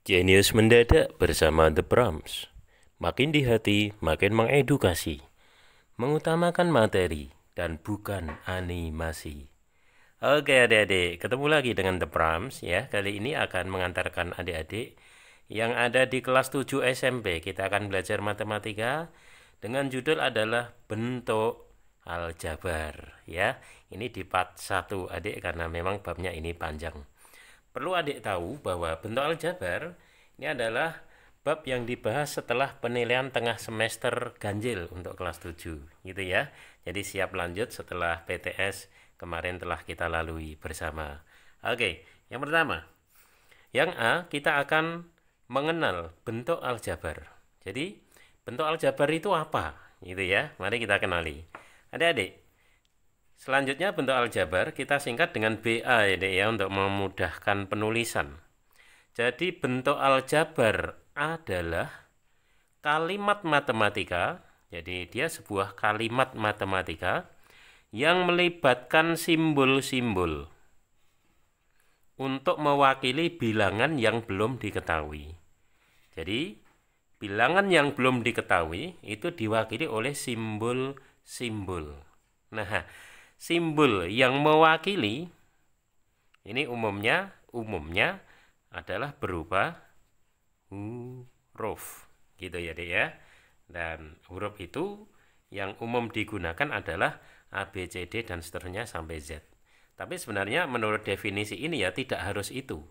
Jenius mendadak bersama The Proms. Makin di hati, makin mengedukasi. Mengutamakan materi dan bukan animasi. Oke adik-adik, ketemu lagi dengan The Proms ya. Kali ini akan mengantarkan adik-adik yang ada di kelas 7 SMP. Kita akan belajar matematika dengan judul adalah bentuk aljabar ya. Ini di part 1 adik karena memang babnya ini panjang. Perlu adik tahu bahwa bentuk aljabar ini adalah bab yang dibahas setelah penilaian tengah semester ganjil untuk kelas 7 gitu ya. Jadi siap lanjut setelah PTS kemarin telah kita lalui bersama. Oke, yang pertama. Yang A, kita akan mengenal bentuk aljabar. Jadi, bentuk aljabar itu apa? Gitu ya. Mari kita kenali. Adik-adik, selanjutnya bentuk aljabar kita singkat dengan BA ya untuk memudahkan penulisan. Jadi bentuk aljabar adalah kalimat matematika. Jadi dia sebuah kalimat matematika yang melibatkan simbol-simbol untuk mewakili bilangan yang belum diketahui. Jadi bilangan yang belum diketahui itu diwakili oleh simbol-simbol. Nah, simbol yang mewakili ini umumnya adalah berupa huruf gitu ya dek ya. Dan huruf itu yang umum digunakan adalah A, B, C, D dan seterusnya sampai Z. Tapi sebenarnya menurut definisi ini ya tidak harus itu.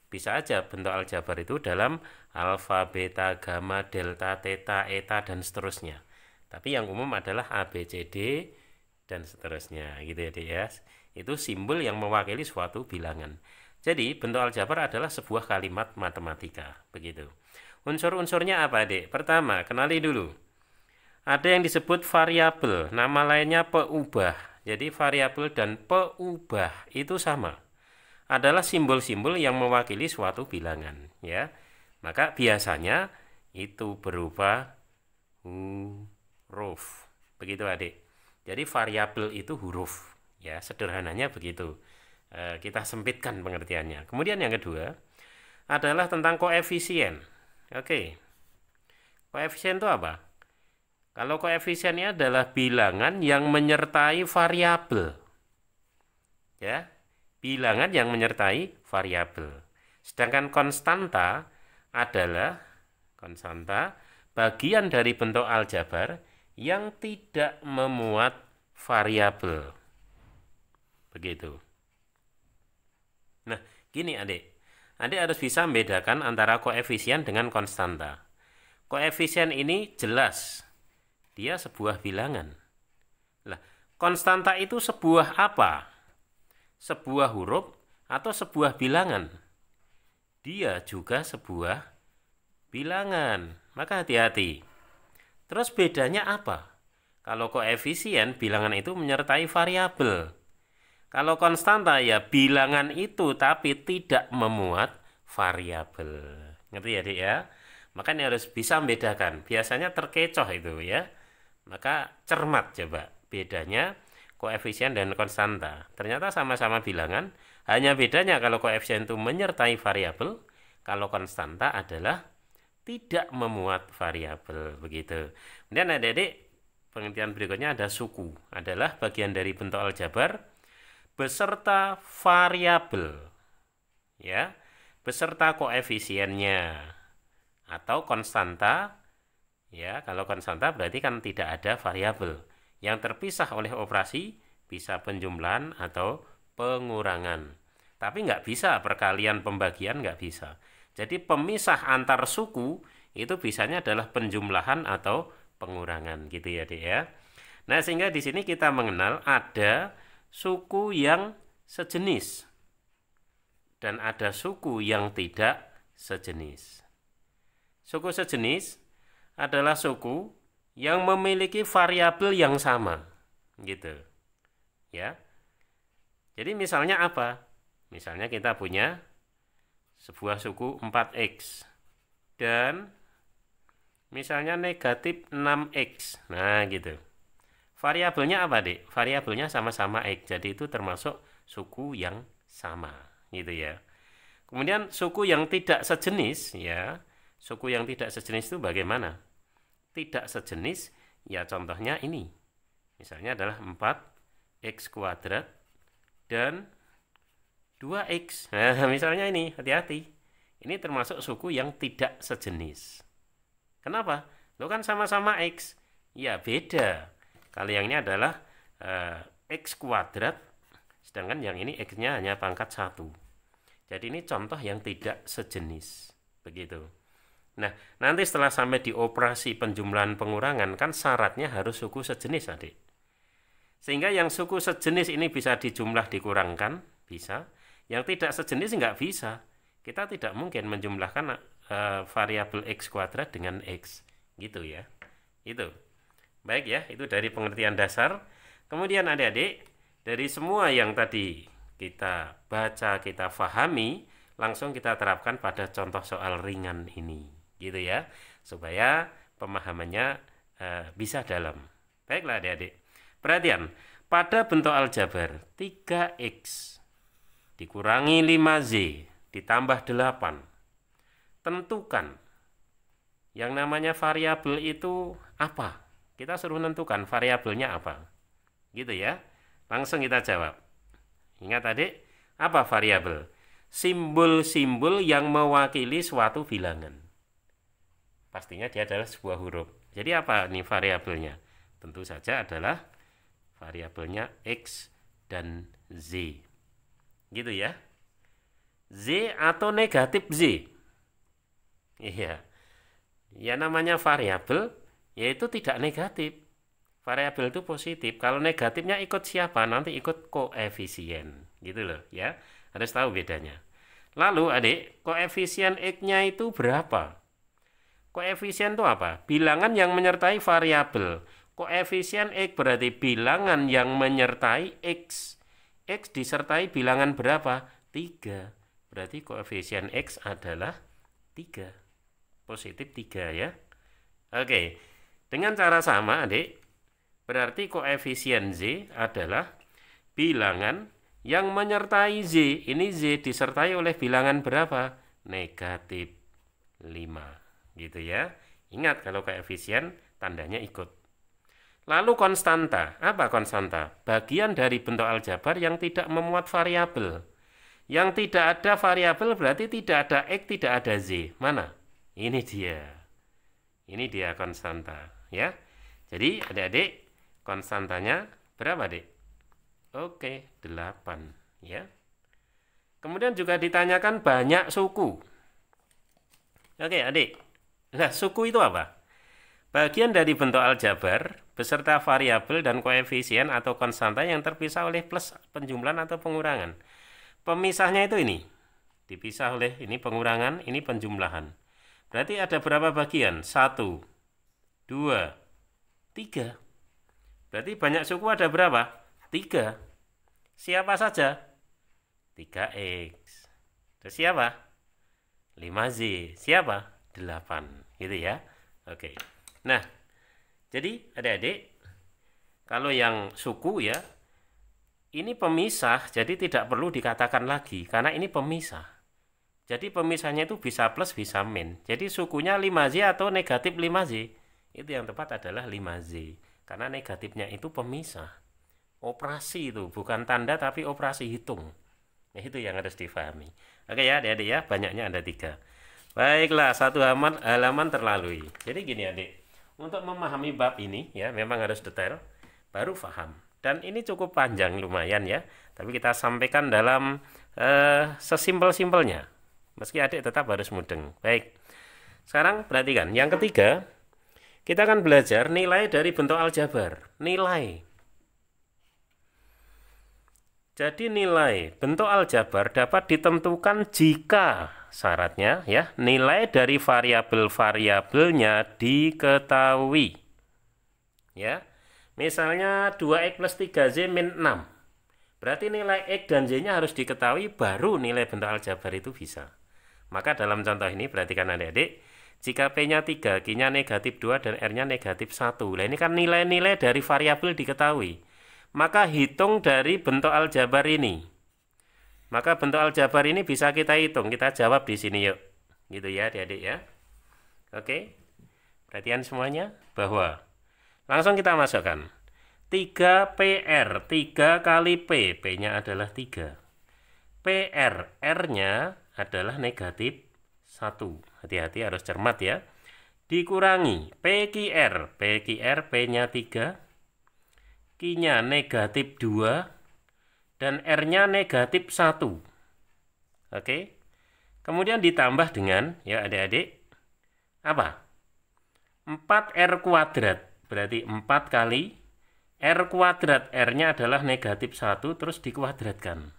Bisa aja bentuk aljabar itu dalam alfa, beta, gamma, delta, theta, eta dan seterusnya. Tapi yang umum adalah A, B, C, D dan seterusnya gitu ya dek ya. Itu simbol yang mewakili suatu bilangan. Jadi bentuk aljabar adalah sebuah kalimat matematika begitu. Unsur-unsurnya apa dek? Pertama, kenali dulu. Ada yang disebut variabel, nama lainnya peubah. Jadi variabel dan peubah itu sama. Adalah simbol-simbol yang mewakili suatu bilangan ya. Maka biasanya itu berupa huruf. Begitu adik. Jadi variabel itu huruf ya, sederhananya begitu. Kita sempitkan pengertiannya. Kemudian yang kedua adalah tentang koefisien. Oke. Koefisien itu apa? Kalau koefisiennya adalah bilangan yang menyertai variabel. Ya, bilangan yang menyertai variabel. Sedangkan konstanta adalah bagian dari bentuk aljabar yang tidak memuat variabel. Begitu. Nah, gini adik. Adik harus bisa membedakan antara koefisien dengan konstanta. Koefisien ini jelas. Dia sebuah bilangan. Lah, konstanta itu sebuah apa? Sebuah huruf atau sebuah bilangan? Dia juga sebuah bilangan. Maka hati-hati. Terus bedanya apa? Kalau koefisien, bilangan itu menyertai variabel. Kalau konstanta ya bilangan itu tapi tidak memuat variabel. Ngerti ya Dik ya? Makanya harus bisa membedakan. Biasanya terkecoh itu ya. Maka cermat coba bedanya koefisien dan konstanta. Ternyata sama-sama bilangan. Hanya bedanya kalau koefisien itu menyertai variabel. Kalau konstanta adalah tidak memuat variabel. Begitu. Kemudian adik-adik pengertian berikutnya ada suku. Adalah bagian dari bentuk aljabar beserta variabel ya, beserta koefisiennya atau konstanta ya. Kalau konstanta berarti kan tidak ada variabel yang terpisah oleh operasi, bisa penjumlahan atau pengurangan, tapi nggak bisa perkalian pembagian, nggak bisa. Jadi pemisah antar suku itu bisanya adalah penjumlahan atau pengurangan gitu ya Dek ya. Nah sehingga di sini kita mengenal ada suku yang sejenis dan ada suku yang tidak sejenis. Suku sejenis adalah suku yang memiliki variabel yang sama, gitu. Ya. Jadi misalnya apa? Misalnya kita punya sebuah suku 4x dan misalnya negatif 6x. Nah, gitu. Variabelnya apa, Dik? Variabelnya sama-sama X. Jadi itu termasuk suku yang sama, gitu ya. Kemudian suku yang tidak sejenis, ya, suku yang tidak sejenis itu bagaimana? Tidak sejenis, ya contohnya ini. Misalnya adalah 4x kuadrat dan 2x. Nah, misalnya ini, hati-hati. Ini termasuk suku yang tidak sejenis. Kenapa? Lo kan sama-sama x. Ya, beda. Kalau yang ini adalah x kuadrat, sedangkan yang ini x-nya hanya pangkat 1. Jadi ini contoh yang tidak sejenis. Begitu. Nah, nanti setelah sampai di operasi penjumlahan pengurangan, kan syaratnya harus suku sejenis, adik. Sehingga yang suku sejenis ini bisa dijumlah dikurangkan, bisa. Yang tidak sejenis nggak bisa. Kita tidak mungkin menjumlahkan variabel x kuadrat dengan x. Gitu ya. Itu. Baik ya, itu dari pengertian dasar. Kemudian adik-adik, dari semua yang tadi kita baca, kita fahami, langsung kita terapkan pada contoh soal ringan ini. Gitu ya. Supaya pemahamannya bisa dalam. Baiklah adik-adik. Perhatian, pada bentuk aljabar 3x dikurangi 5z ditambah 8. Tentukan yang namanya variabel itu apa? Kita suruh menentukan variabelnya apa. Gitu ya. Langsung kita jawab. Ingat adik, apa variabel? Simbol-simbol yang mewakili suatu bilangan. Pastinya dia adalah sebuah huruf. Jadi apa nih variabelnya? Tentu saja adalah variabelnya x dan z. Gitu ya. Z atau negatif z. Iya. Ya namanya variabel, yaitu tidak negatif. Variabel itu positif. Kalau negatifnya ikut siapa? Nanti ikut koefisien. Gitu loh ya. Harus tahu bedanya. Lalu adik, koefisien x-nya itu berapa? Koefisien itu apa? Bilangan yang menyertai variabel. Koefisien x berarti bilangan yang menyertai x. X disertai bilangan berapa? 3. Berarti koefisien x adalah 3. Positif 3 ya. Oke. Dengan cara sama adik, berarti koefisien z adalah bilangan yang menyertai z. Ini z disertai oleh bilangan berapa? Negatif 5. Gitu ya. Ingat kalau koefisien tandanya ikut. Lalu konstanta. Apa konstanta? Bagian dari bentuk aljabar yang tidak memuat variabel. Yang tidak ada variabel berarti tidak ada x, tidak ada z. Mana? Ini dia. Ini dia konstanta. Ya. Jadi adik-adik, konstantanya berapa, Dik? Oke, 8. Ya. Kemudian juga ditanyakan banyak suku. Oke, adik. Nah, suku itu apa? Bagian dari bentuk aljabar beserta variabel dan koefisien atau konstanta yang terpisah oleh plus penjumlahan atau pengurangan. Pemisahnya itu ini. Dipisah oleh ini pengurangan, ini penjumlahan. Berarti ada berapa bagian? 1, 2, 3. Berarti banyak suku ada berapa? 3. Siapa saja? 3x. Terus siapa? 5z. Siapa? 8. Gitu ya. Oke. Nah, jadi adik-adik, kalau yang suku ya, ini pemisah, jadi tidak perlu dikatakan lagi, karena ini pemisah. Jadi pemisahnya itu bisa plus, bisa min. Jadi sukunya 5z atau negatif 5z. Itu yang tepat adalah 5z. Karena negatifnya itu pemisah. Operasi itu, bukan tanda tapi operasi hitung. Nah, itu yang harus difahami. Oke ya adik-adik ya, banyaknya ada 3. Baiklah, satu halaman terlalui. Jadi gini adik. Untuk memahami bab ini ya memang harus detail baru paham. Dan ini cukup panjang lumayan ya. Tapi kita sampaikan dalam sesimpel-simpelnya. Meski adik tetap harus mudeng. Baik. Sekarang perhatikan yang ketiga, kita akan belajar nilai dari bentuk aljabar. Nilai. Jadi nilai bentuk aljabar dapat ditentukan jika syaratnya ya nilai dari variabel-variabelnya diketahui. Ya. Misalnya 2x plus 3z min 6. Berarti nilai x dan z-nya harus diketahui baru nilai bentuk aljabar itu bisa. Maka dalam contoh ini perhatikan adik-adik, jika p-nya 3, q-nya negatif 2 dan r-nya negatif 1. Nah ini kan nilai-nilai dari variabel diketahui. Maka hitung dari bentuk aljabar ini. Maka bentuk aljabar ini bisa kita hitung, kita jawab di sini yuk. Gitu ya adik-adik ya. Oke. Perhatian semuanya bahwa langsung kita masukkan 3PR, 3 kali P, P-nya adalah 3. PR, R-nya adalah negatif 1. Hati-hati harus cermat ya. Dikurangi PQR, PQR P-nya 3, Q-nya negatif 2, dan R-nya negatif 1. Oke. Kemudian ditambah dengan, ya adik-adik, apa? 4R kuadrat. Berarti 4 kali R kuadrat. R-nya adalah negatif 1, terus dikuadratkan.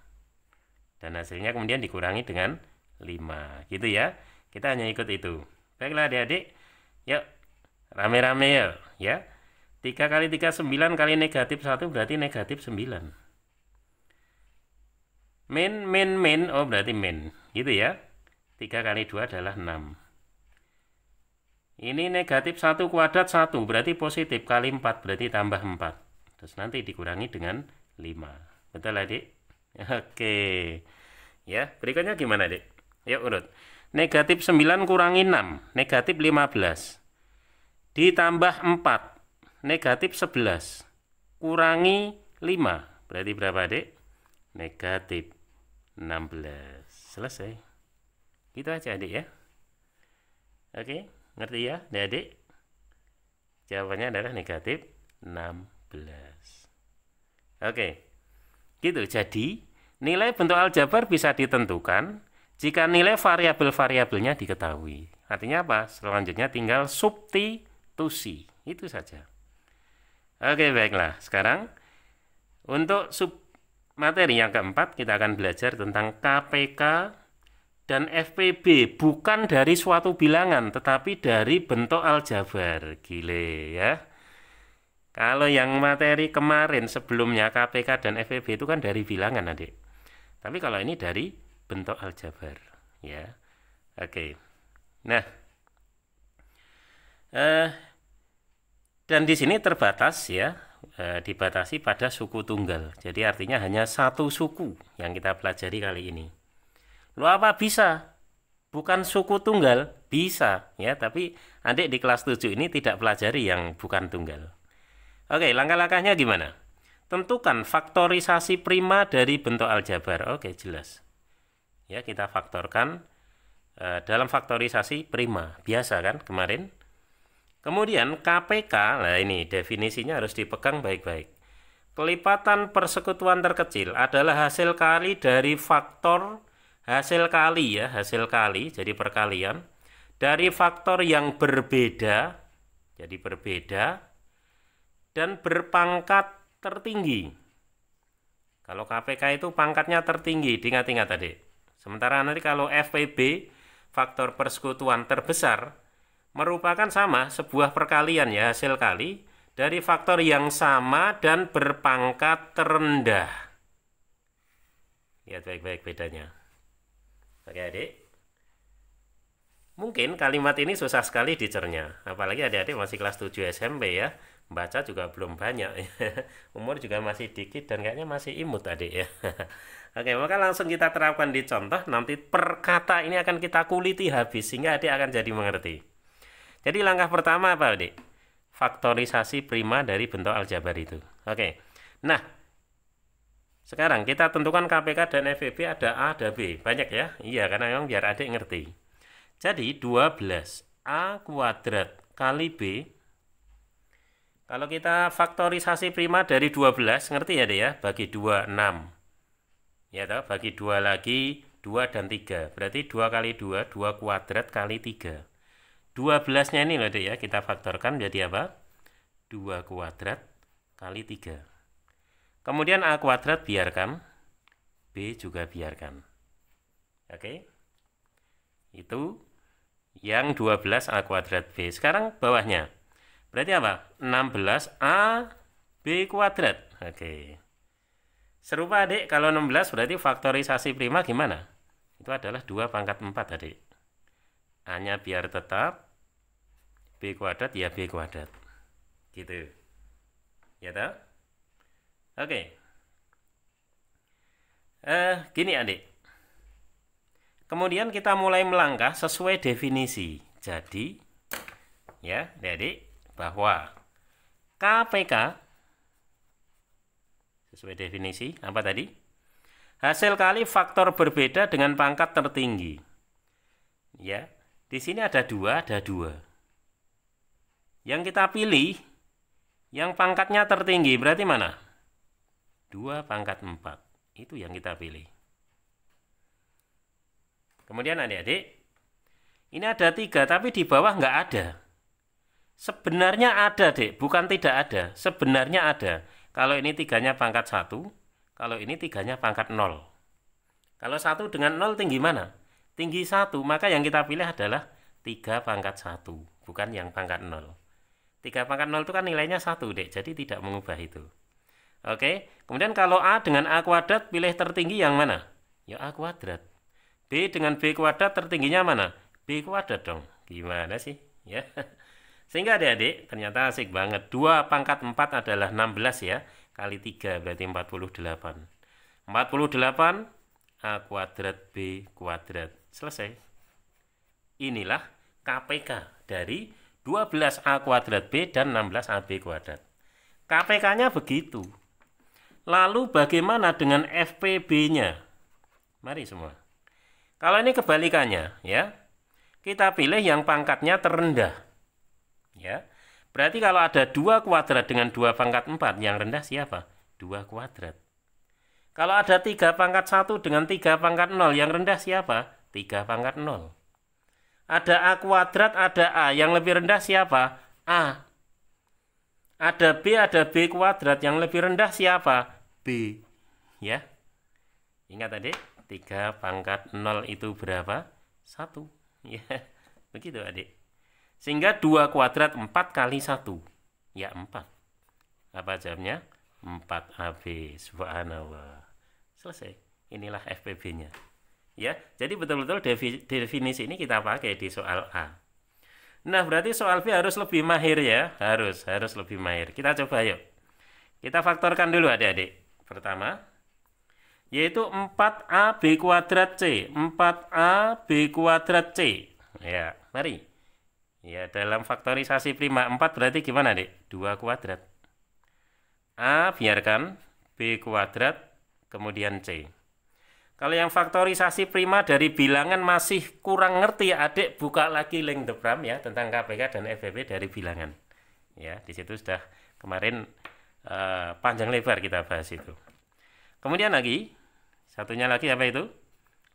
Dan hasilnya kemudian dikurangi dengan 5. Gitu ya. Kita hanya ikut itu. Baiklah adik-adik. Yuk, rame-rame ya. 3 kali 3, 9 kali negatif 1 berarti negatif 9. Min, oh berarti min. Gitu ya. 3 kali 2 adalah 6. Ini negatif 1 kuadrat 1, berarti positif, kali 4, berarti tambah 4. Terus nanti dikurangi dengan 5. Betul adik? Oke. Ya, berikutnya gimana adik? Yuk urut. Negatif 9 kurangi 6, negatif 15. Ditambah 4, negatif 11. Kurangi 5, berarti berapa adik? Negatif 16. Selesai. Gitu aja adik ya. Oke, ngerti ya adik? Jawabannya adalah negatif 16. Oke. Gitu. Jadi, nilai bentuk aljabar bisa ditentukan jika nilai variabel-variabelnya diketahui. Artinya apa? Selanjutnya tinggal substitusi. Itu saja. Oke, baiklah. Sekarang untuk materi yang keempat kita akan belajar tentang KPK dan FPB, bukan dari suatu bilangan tetapi dari bentuk aljabar. Gile ya. Kalau yang materi kemarin sebelumnya KPK dan FPB itu kan dari bilangan adik. Tapi kalau ini dari bentuk aljabar ya. Oke. Nah, dan di sini terbatas ya, dibatasi pada suku tunggal. Jadi artinya hanya satu suku yang kita pelajari kali ini. Lo apa bisa? Bukan suku tunggal, bisa ya, tapi adik di kelas 7 ini tidak pelajari yang bukan tunggal. Oke, langkah-langkahnya gimana? Tentukan faktorisasi prima dari bentuk aljabar. Oke, jelas. Ya, kita faktorkan dalam faktorisasi prima. Biasa kan kemarin? Kemudian KPK, nah ini definisinya harus dipegang baik-baik. Kelipatan persekutuan terkecil adalah hasil kali dari faktor hasil kali ya, hasil kali, jadi perkalian dari faktor yang berbeda, jadi berbeda dan berpangkat tertinggi. Kalau KPK itu pangkatnya tertinggi, diingat-ingat tadi. Sementara nanti kalau FPB, faktor persekutuan terbesar, merupakan sama sebuah perkalian ya, hasil kali dari faktor yang sama dan berpangkat terendah. Lihat baik-baik bedanya. Oke adik. Mungkin kalimat ini susah sekali dicerna, apalagi adik-adik masih kelas 7 SMP ya. Baca juga belum banyak ya. Umur juga masih dikit dan kayaknya masih imut adik ya. Oke, maka langsung kita terapkan di contoh. Nanti per kata ini akan kita kuliti habis sehingga adik akan jadi mengerti. Jadi langkah pertama apa adik? Faktorisasi prima dari bentuk aljabar itu. Oke. Nah, sekarang kita tentukan KPK dan FPB ada A, ada B. Banyak ya? Iya, karena memang biar adik ngerti. Jadi 12 A kuadrat kali B. Kalau kita faktorisasi prima dari 12, ngerti ya adik ya? Bagi 2, 6. Ya toh, bagi 2 lagi, 2 dan 3. Berarti 2 kali 2, 2 kuadrat kali 3. 12-nya ini loh adik ya, kita faktorkan jadi apa? 2 kuadrat kali 3. Kemudian A kuadrat biarkan, B juga biarkan. Oke? Itu yang 12 A kuadrat B. Sekarang bawahnya. Berarti apa? 16 A B kuadrat. Oke. Serupa adik, kalau 16 berarti faktorisasi prima gimana? Itu adalah 2 pangkat 4 adik. A-nya biar tetap, B kuadrat ya B kuadrat. Gitu. Ya toh? Oke. Gini adik. Kemudian kita mulai melangkah sesuai definisi. Jadi, ya adik, bahwa KPK sesuai definisi apa tadi? Hasil kali faktor berbeda dengan pangkat tertinggi. Ya, di sini ada dua. Yang kita pilih, yang pangkatnya tertinggi berarti mana? 2 pangkat 4. Itu yang kita pilih. Kemudian adik-adik, ini ada 3, tapi di bawah nggak ada. Sebenarnya ada, dek, bukan tidak ada. Sebenarnya ada. Kalau ini 3-nya pangkat 1, kalau ini 3-nya pangkat 0. Kalau 1 dengan 0 tinggi mana? Tinggi 1, maka yang kita pilih adalah 3 pangkat 1, bukan yang pangkat 0. 3 pangkat 0 itu kan nilainya 1, dek, jadi tidak mengubah itu. Oke, kemudian kalau A dengan A kuadrat, pilih tertinggi yang mana? Ya A kuadrat. B dengan B kuadrat, tertingginya mana? B kuadrat dong. Gimana sih? Ya. Sehingga adik-adik, ternyata asik banget. 2 pangkat 4 adalah 16 ya. Kali 3 berarti 48. 48 A kuadrat B kuadrat. Selesai. Inilah KPK dari 12A kuadrat B dan 16AB kuadrat. KPK-nya begitu. Lalu bagaimana dengan FPB-nya? Mari semua. Kalau ini kebalikannya, ya. Kita pilih yang pangkatnya terendah. Ya. Berarti kalau ada 2 kuadrat dengan 2 pangkat 4, yang rendah siapa? 2 kuadrat. Kalau ada 3 pangkat 1 dengan 3 pangkat 0, yang rendah siapa? 3 pangkat 0. Ada A kuadrat, ada A. Yang lebih rendah siapa? A. Ada B, ada B kuadrat. Yang lebih rendah siapa? B. Ya. Ingat adik, 3 pangkat 0 itu berapa? 1. Ya. Begitu adik. Sehingga 2 kuadrat 4 kali 1. Ya 4. Apa jawabnya? 4AB. Subhanallah. Selesai. Inilah FPB-nya. Ya, jadi betul-betul definisi ini kita pakai di soal A. Nah, berarti soal B harus lebih mahir ya. Harus lebih mahir. Kita coba yuk. Kita faktorkan dulu adik-adik. Pertama, yaitu 4AB kuadrat C. 4AB kuadrat C. Ya, mari. Ya, dalam faktorisasi prima 4 berarti gimana, Dik? 2 kuadrat. A biarkan, B kuadrat, kemudian C. Kalau yang faktorisasi prima dari bilangan masih kurang ngerti, adik buka lagi link The Pram ya tentang KPK dan FPB dari bilangan. Ya, di situ sudah kemarin panjang lebar kita bahas itu. Kemudian lagi, satunya lagi apa itu?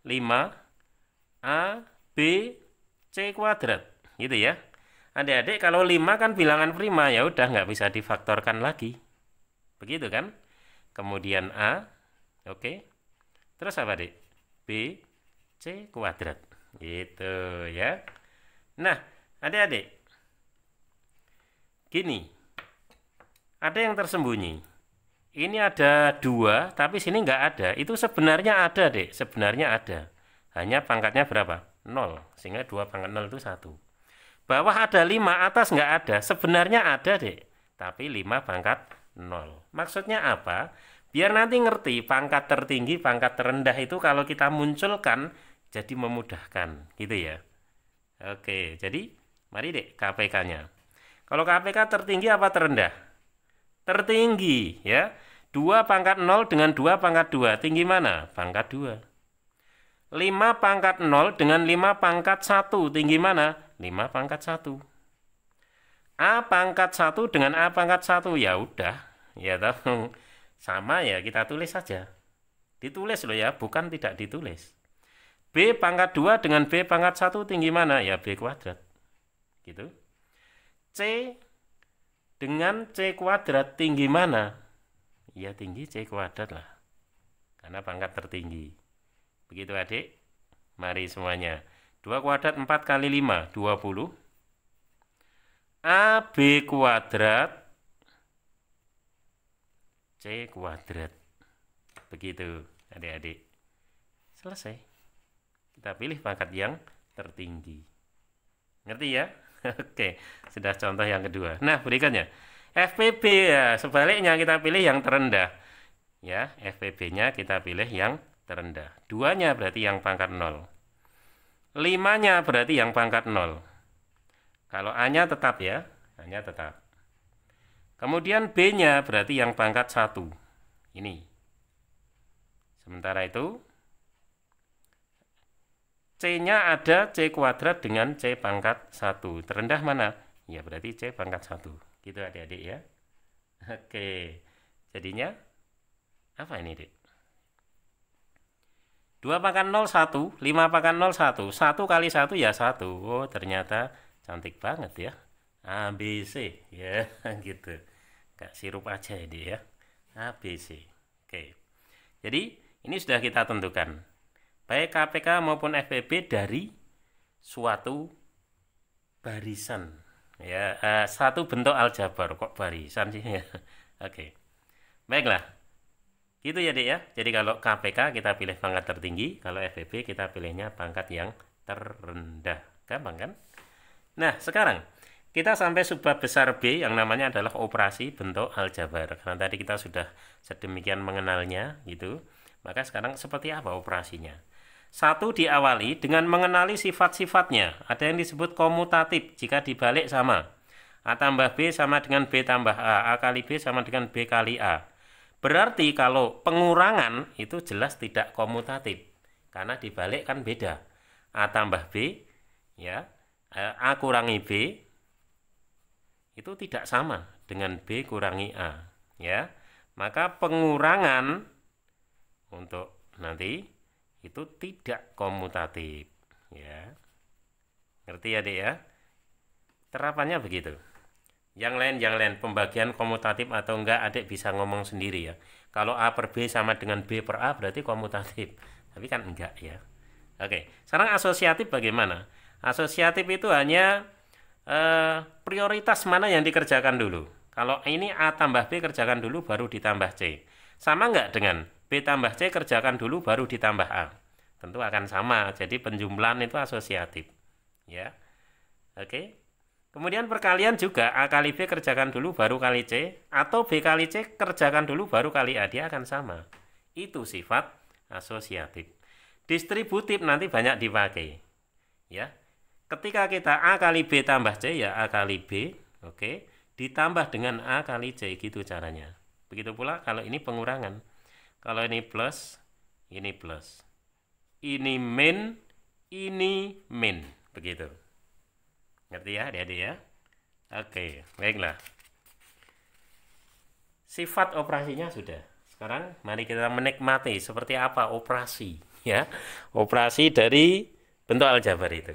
5 AB C kuadrat, gitu ya. Adik-adik kalau 5 kan bilangan prima, ya udah nggak bisa difaktorkan lagi. Begitu kan? Kemudian A, oke. Terus apa, Dik? B, C kuadrat. Gitu ya. Nah, adik-adik. Gini. Ada yang tersembunyi. Ini ada 2, tapi sini nggak ada. Itu sebenarnya ada, Dik. Sebenarnya ada. Hanya pangkatnya berapa? 0. Sehingga 2 pangkat 0 itu 1. Bawah ada 5, atas nggak ada. Sebenarnya ada, Dik. Tapi 5 pangkat 0. Maksudnya apa? Biar nanti ngerti pangkat tertinggi, pangkat terendah itu kalau kita munculkan jadi memudahkan, gitu ya. Oke, jadi mari dek KPK-nya. Kalau KPK tertinggi apa terendah? Tertinggi, ya. 2 pangkat 0 dengan 2 pangkat 2, tinggi mana? Pangkat 2. 5 pangkat 0 dengan 5 pangkat 1, tinggi mana? 5 pangkat 1. A pangkat 1 dengan A pangkat 1, ya udah, ya tahu. Sama ya, kita tulis saja. Ditulis loh ya, bukan tidak ditulis. B pangkat 2 dengan B pangkat 1 tinggi mana? Ya B kuadrat. Gitu. C dengan C kuadrat tinggi mana? Ya tinggi C kuadrat lah. Karena pangkat tertinggi. Begitu adik. Mari semuanya. 2 kuadrat 4 kali 5, 20. AB kuadrat C kuadrat. Begitu adik-adik. Selesai. Kita pilih pangkat yang tertinggi. Ngerti ya? Oke, sudah contoh yang kedua. Nah, berikutnya FPB ya, sebaliknya kita pilih yang terendah. Ya, FPB-nya kita pilih yang terendah. 2-nya berarti yang pangkat 0. 5-nya berarti yang pangkat 0. Kalau A-nya tetap ya, A-nya tetap. Kemudian B-nya berarti yang pangkat 1. Ini. Sementara itu, C-nya ada C kuadrat dengan C pangkat 1. Terendah mana? Ya berarti C pangkat 1. Gitu adik-adik ya. Oke. Jadinya, apa ini, Dik? 2 pangkat 0, 1. 5 pangkat 0, 1. 1 kali 1 ya 1. Oh, ternyata cantik banget ya. A, B, C. Ya, gitu. Gak sirup aja ini ya. A, B, C. Oke. Jadi, ini sudah kita tentukan. Baik KPK maupun FPB dari suatu barisan. Ya, satu bentuk aljabar. Kok barisan sih ya? Oke. Baiklah. Gitu ya, Dek ya. Jadi kalau KPK kita pilih pangkat tertinggi, kalau FPB kita pilihnya pangkat yang terendah. Gampang kan? Nah, sekarang kita sampai subbab besar B yang namanya adalah operasi bentuk aljabar. Karena tadi kita sudah sedemikian mengenalnya gitu. Maka sekarang seperti apa operasinya? 1 diawali dengan mengenali sifat-sifatnya. Ada yang disebut komutatif jika dibalik sama. A tambah B sama dengan B tambah A. A kali B sama dengan B kali A. Berarti kalau pengurangan itu jelas tidak komutatif. Karena dibalik kan beda. A tambah B, ya, A kurangi B, itu tidak sama dengan B kurangi A. Ya. Maka pengurangan untuk nanti itu tidak komutatif, ya. Ngerti ya, Dek ya? Terapannya begitu. Yang lain pembagian komutatif atau enggak Adik bisa ngomong sendiri ya. Kalau A per B sama dengan B per A berarti komutatif. Tapi kan enggak ya. Oke, sekarang asosiatif bagaimana? Asosiatif itu hanya prioritas mana yang dikerjakan dulu. Kalau ini A tambah B kerjakan dulu baru ditambah C. Sama enggak dengan B tambah C kerjakan dulu baru ditambah A? Tentu akan sama. Jadi penjumlahan itu asosiatif. Ya. Oke. Kemudian perkalian juga A kali B kerjakan dulu baru kali C, atau B kali C kerjakan dulu baru kali A, dia akan sama. Itu sifat asosiatif. Distributif nanti banyak dipakai. Ya. Ketika kita A kali B tambah C ya A kali B, oke, ditambah dengan A kali C, gitu caranya. Begitu pula kalau ini pengurangan. Kalau ini plus, ini plus. Ini min, ini min. Begitu. Ngerti ya adik-adik ya? Oke, baiklah. Sifat operasinya sudah. Sekarang mari kita menikmati seperti apa operasi. Ya, operasi dari bentuk aljabar itu.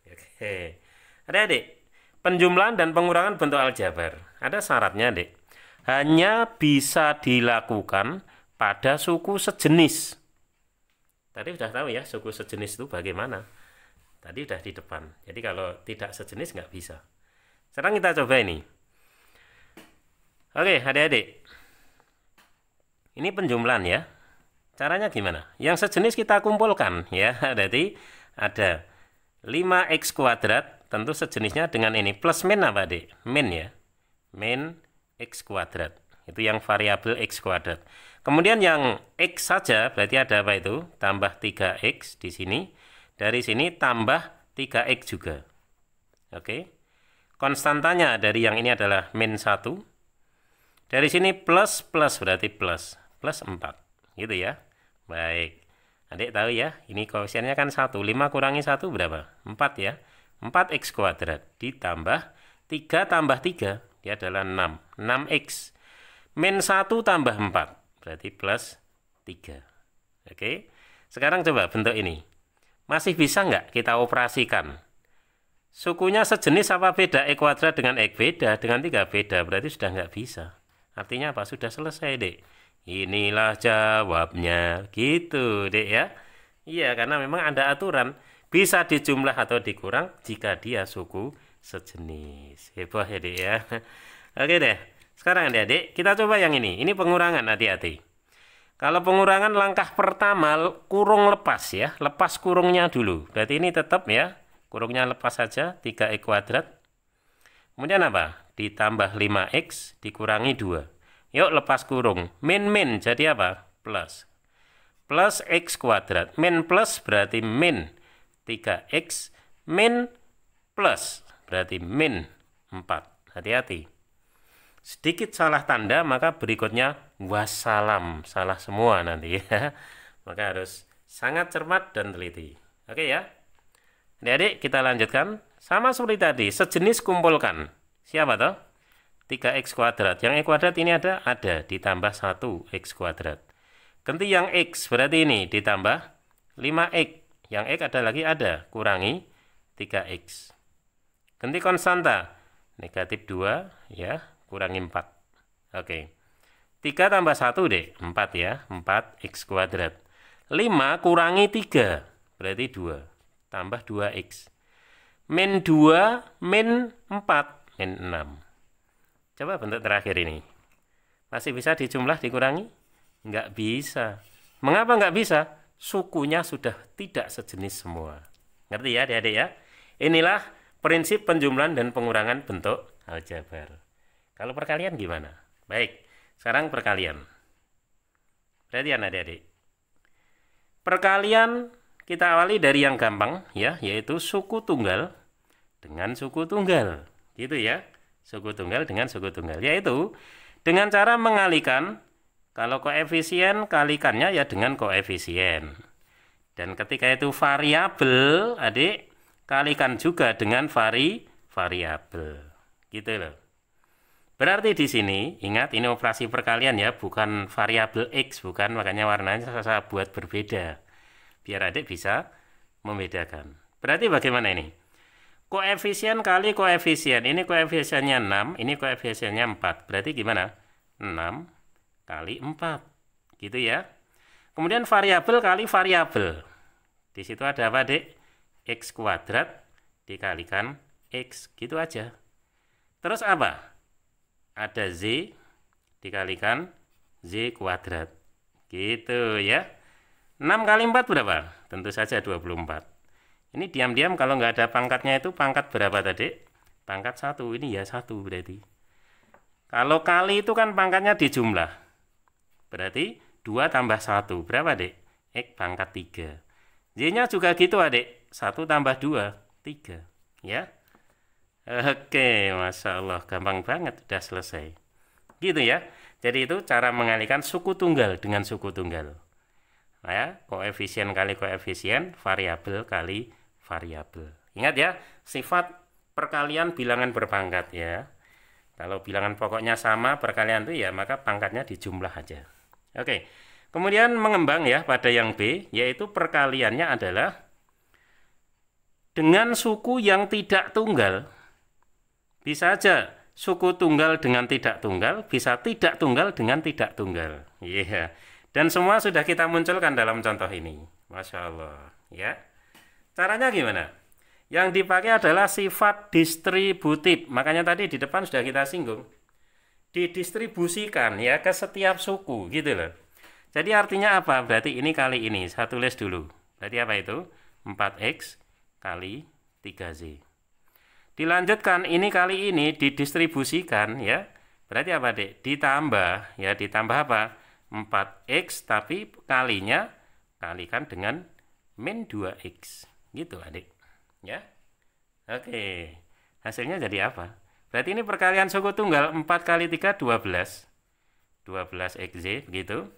Oke. Adik-adik, penjumlahan dan pengurangan bentuk aljabar. Ada syaratnya, Adik. Hanya bisa dilakukan pada suku sejenis. Tadi sudah tahu ya suku sejenis itu bagaimana. Tadi sudah di depan. Jadi kalau tidak sejenis nggak bisa. Sekarang kita coba ini. Oke, adik-adik. Ini penjumlahan ya. Caranya gimana? Yang sejenis kita kumpulkan ya. Jadi ada 5x kuadrat. Tentu sejenisnya dengan ini. Plus min apa, Adik? Min ya. Min x kuadrat. Itu yang variabel x kuadrat. Kemudian yang x saja berarti ada apa itu? Tambah 3x di sini. Dari sini tambah 3x juga. Oke. Konstantanya dari yang ini adalah min 1. Dari sini plus berarti plus 4. Gitu ya. Baik. Adik tahu ya, ini koefisiennya kan 1. 5 kurangi 1 berapa? 4 ya. 4x kuadrat ditambah 3 tambah 3. Dia adalah 6. 6x. Min 1 tambah 4. Berarti plus 3. Oke. Sekarang coba bentuk ini. Masih bisa nggak kita operasikan? Sukunya sejenis apa beda? E kuadrat dengan X beda, dengan 3 beda. Berarti sudah nggak bisa. Artinya apa? Sudah selesai, Dek. Inilah jawabnya. Gitu, Dek ya. Iya, karena memang ada aturan. Bisa dijumlah atau dikurang jika dia suku sejenis. Hebat ya, Dek ya. Oke deh. Sekarang adik-adik, kita coba yang ini. Ini pengurangan, hati-hati. Kalau pengurangan langkah pertama, kurung lepas ya. Lepas kurungnya dulu. Berarti ini tetap ya. Kurungnya lepas saja, 3x kuadrat. Kemudian apa? Ditambah 5x, dikurangi 2. Yuk lepas kurung. Min, jadi apa? Plus. plus X kuadrat. Min plus berarti min 3X, min plus berarti min 4. Hati-hati. Sedikit salah tanda, maka berikutnya wassalam. Salah semua nanti ya. Maka harus sangat cermat dan teliti. Oke ya. Adik-adik, kita lanjutkan. Sama seperti tadi, sejenis kumpulkan. Siapa toh? 3X kuadrat. Yang X kuadrat ini ada? Ada. Ditambah 1X kuadrat. Ganti yang X, berarti ini ditambah 5X. Yang X ada lagi? Ada. Kurangi 3X. Ganti konstanta. Negatif 2, ya. Kurangi 4. Oke. 3 tambah 1 deh. 4 ya. 4X kuadrat. 5 kurangi 3. Berarti 2. Tambah 2X. Min 2, min 4, min 6. Coba bentuk terakhir ini. Masih bisa dijumlah, dikurangi? Nggak bisa. Mengapa nggak bisa? Sukunya sudah tidak sejenis semua. Ngerti ya adik-adik ya? Inilah prinsip penjumlahan dan pengurangan bentuk aljabar. Kalau perkalian gimana? Baik, sekarang perkalian. Perhatian adik-adik. Perkalian kita awali dari yang gampang ya, yaitu suku tunggal dengan suku tunggal. Gitu ya. Suku tunggal dengan suku tunggal, yaitu dengan cara mengalihkan. Kalau koefisien, kalikannya ya dengan koefisien. Dan ketika itu variabel, adik, kalikan juga dengan variabel. Gitu loh. Berarti di sini, ingat ini operasi perkalian ya, bukan variabel X, bukan, makanya warnanya saya buat berbeda. Biar adik bisa membedakan. Berarti bagaimana ini? Koefisien kali koefisien. Ini koefisiennya 6, ini koefisiennya 4. Berarti gimana? 6 kali 4. Gitu ya. Kemudian variabel kali variabel. Di situ ada apa, Dek? X kuadrat dikalikan X. Gitu aja. Terus apa? Ada Z dikalikan Z kuadrat. Gitu ya. 6 kali 4 berapa? Tentu saja 24. Ini diam-diam kalau nggak ada pangkatnya itu pangkat berapa tadi? Pangkat 1. Ini ya 1 berarti. Kalau kali itu kan pangkatnya dijumlah. Berarti 2 tambah 1. Berapa, Dek? X pangkat 3. Y-nya juga gitu, Adik. 1 tambah 2, 3. Ya. Oke, Masya Allah. Gampang banget. Udah selesai. Gitu ya. Jadi itu cara mengalihkan suku tunggal dengan suku tunggal. Nah, ya, koefisien kali koefisien, variabel kali variabel. Ingat ya, sifat perkalian bilangan berpangkat ya. Kalau bilangan pokoknya sama, perkalian itu ya, maka pangkatnya dijumlah aja. Oke, kemudian mengembang ya pada yang B, yaitu perkaliannya adalah dengan suku yang tidak tunggal. Bisa aja suku tunggal dengan tidak tunggal, bisa tidak tunggal dengan tidak tunggal. Iya. Dan semua sudah kita munculkan dalam contoh ini. Masya Allah. Ya. Caranya gimana? Yang dipakai adalah sifat distributif. Makanya tadi di depan sudah kita singgung. Didistribusikan ya ke setiap suku. Gitu loh. Jadi artinya apa? Berarti ini kali ini. Saya tulis dulu. Berarti apa itu? 4X kali 3Z. Dilanjutkan ini kali ini didistribusikan ya. Berarti apa, Dek? Ditambah. Ya, ditambah apa? 4X tapi kalinya kalikan dengan min 2X. Gitu, Adik. Ya. Oke. Hasilnya jadi apa? Berarti ini perkalian suku tunggal 4 kali 3 12. 12XZ begitu.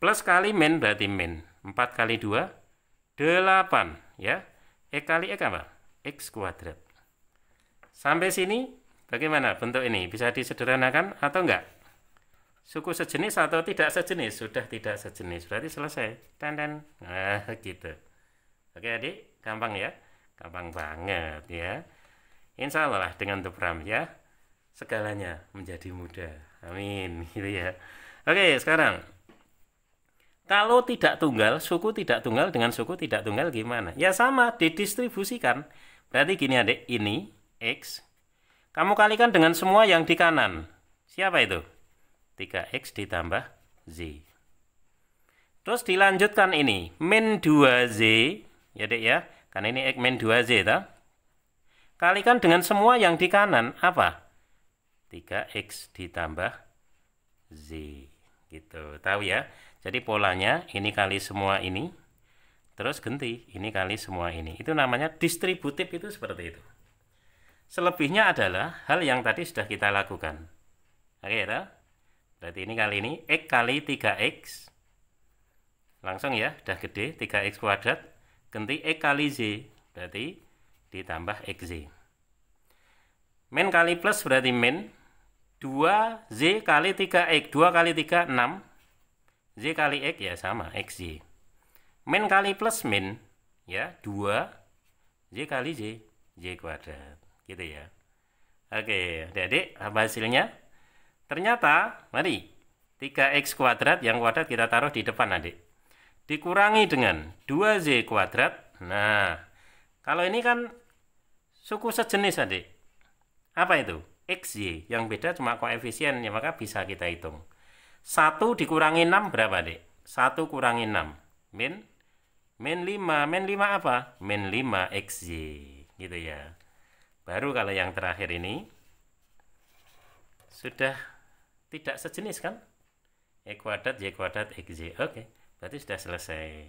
Plus kali min berarti min. 4 kali 2 8 ya. X kali X apa? X kuadrat. Sampai sini bagaimana bentuk ini? Bisa disederhanakan atau enggak? Suku sejenis atau tidak sejenis? Sudah tidak sejenis. Berarti selesai. Dan. Nah, gitu. Oke, Adik. Gampang ya? Gampang banget ya. Insya Allah lah dengan Tupram ya. Segalanya menjadi mudah. Amin. Gitu ya. Oke, sekarang. Kalau tidak tunggal, suku tidak tunggal dengan suku tidak tunggal gimana? Ya sama, didistribusikan. Berarti gini, Adik. Ini X. Kamu kalikan dengan semua yang di kanan. Siapa itu? 3X ditambah Z. Terus dilanjutkan ini. Min 2Z. Ya, Dek ya. Karena ini X min 2Z. Toh? Kalikan dengan semua yang di kanan. Apa? 3X ditambah Z. Gitu. Tahu ya? Jadi polanya ini kali semua ini, terus ganti ini kali semua ini. Itu namanya distributif, itu seperti itu. Selebihnya adalah hal yang tadi sudah kita lakukan. Oke ya, berarti ini kali ini X kali 3X. Langsung ya, udah gede, 3X kuadrat. Ganti X kali Z, berarti ditambah XZ. Min kali plus berarti min 2Z kali 3X. 2 kali 3, 6. Z kali X ya sama, XZ. Min kali plus min, ya 2Z kali Z, Z kuadrat. Gitu ya. Oke, adik-adik, apa hasilnya? Ternyata, mari, 3X kuadrat, yang kuadrat kita taruh di depan, adik. Dikurangi dengan 2Z kuadrat. Nah, kalau ini kan suku sejenis, adik. Apa itu? XY, yang beda cuma koefisiennya, maka bisa kita hitung. 1 dikurangi 6 berapa, adik? 1 kurangi 6. Min 5. Min 5 apa? Min 5 XY. Gitu ya. Baru kalau yang terakhir ini sudah tidak sejenis kan? X kuadrat, Y kuadrat, XY. Oke, berarti sudah selesai.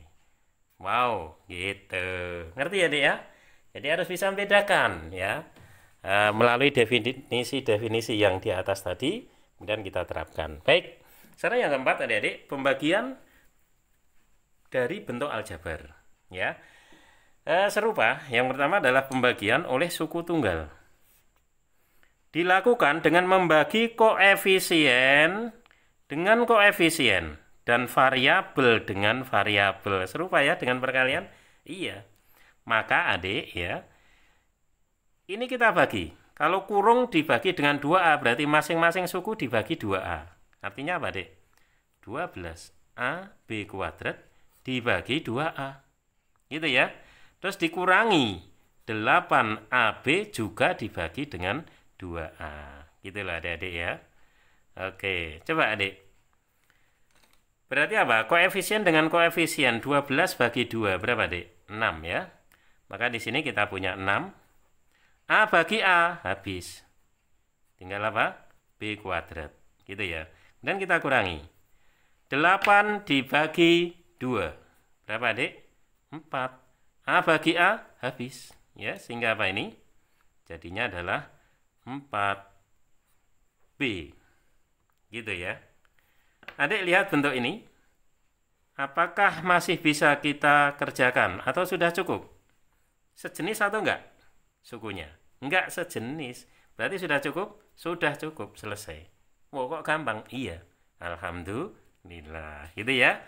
Wow, gitu. Ngerti ya, Dek ya? Jadi harus bisa membedakan ya. Melalui definisi-definisi yang di atas tadi, kemudian kita terapkan. Baik, sekarang yang keempat, adik-adik, pembagian dari bentuk aljabar. Ya, serupa. Yang pertama adalah pembagian oleh suku tunggal. Dilakukan dengan membagi koefisien dengan koefisien dan variabel dengan variabel. Serupa ya dengan perkalian? Iya. Maka adik ya, ini kita bagi. Kalau kurung dibagi dengan 2A, berarti masing-masing suku dibagi 2A. Artinya apa, Dek? 12AB kuadrat dibagi 2A. Gitu ya. Terus dikurangi 8AB juga dibagi dengan 2A. Gitulah adik-adik ya. Oke, coba adik. Berarti apa? Koefisien dengan koefisien 12 bagi 2 berapa, Dek? 6 ya. Maka di sini kita punya 6. A bagi A habis. Tinggal apa? B kuadrat. Gitu ya. Dan kita kurangi. 8 dibagi 2. Berapa, Dek? 4. A bagi A habis. Ya, sehingga apa ini? Jadinya adalah 4B. Gitu ya. Adik lihat bentuk ini. Apakah masih bisa kita kerjakan atau sudah cukup? Sejenis atau enggak sukunya? Enggak sejenis. Berarti sudah cukup? Sudah cukup, selesai. Wow, kok gampang? Iya. Alhamdulillah. Gitu ya.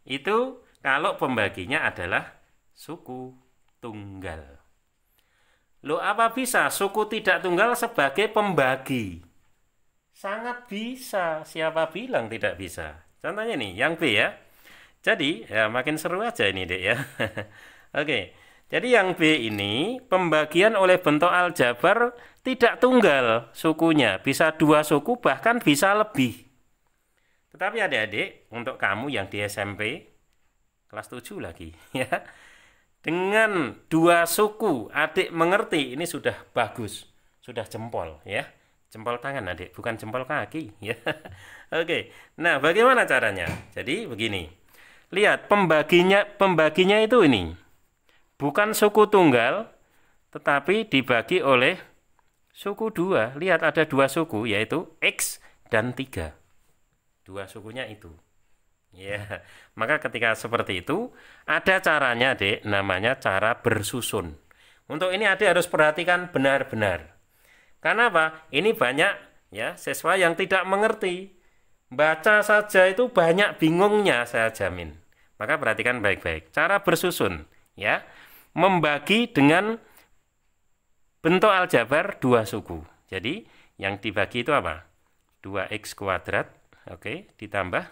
Itu kalau pembaginya adalah suku tunggal. Loh, apa bisa suku tidak tunggal sebagai pembagi? Sangat bisa. Siapa bilang tidak bisa? Contohnya nih, yang B ya. Jadi, ya makin seru aja ini, Dek ya. Oke. Jadi yang B ini pembagian oleh bentuk aljabar tidak tunggal sukunya. Bisa 2 suku, bahkan bisa lebih. Tetapi adik-adik, untuk kamu yang di SMP, kelas 7 lagi ya. Dengan 2 suku, adik mengerti, ini sudah bagus. Sudah jempol ya. Jempol tangan, adik, bukan jempol kaki ya. Oke. Nah, bagaimana caranya? Jadi begini. Lihat pembaginya itu ini. Bukan suku tunggal, tetapi dibagi oleh suku 2. Lihat ada 2 suku, yaitu X dan 3. 2 sukunya itu. Ya, maka ketika seperti itu, ada caranya, Dek, namanya cara bersusun. Untuk ini adik harus perhatikan benar-benar. Karena apa? Ini banyak ya siswa yang tidak mengerti. Baca saja itu banyak bingungnya, saya jamin. Maka perhatikan baik-baik. Cara bersusun, ya. Membagi dengan bentuk aljabar 2 suku. Jadi, yang dibagi itu apa? 2X kuadrat, oke, ditambah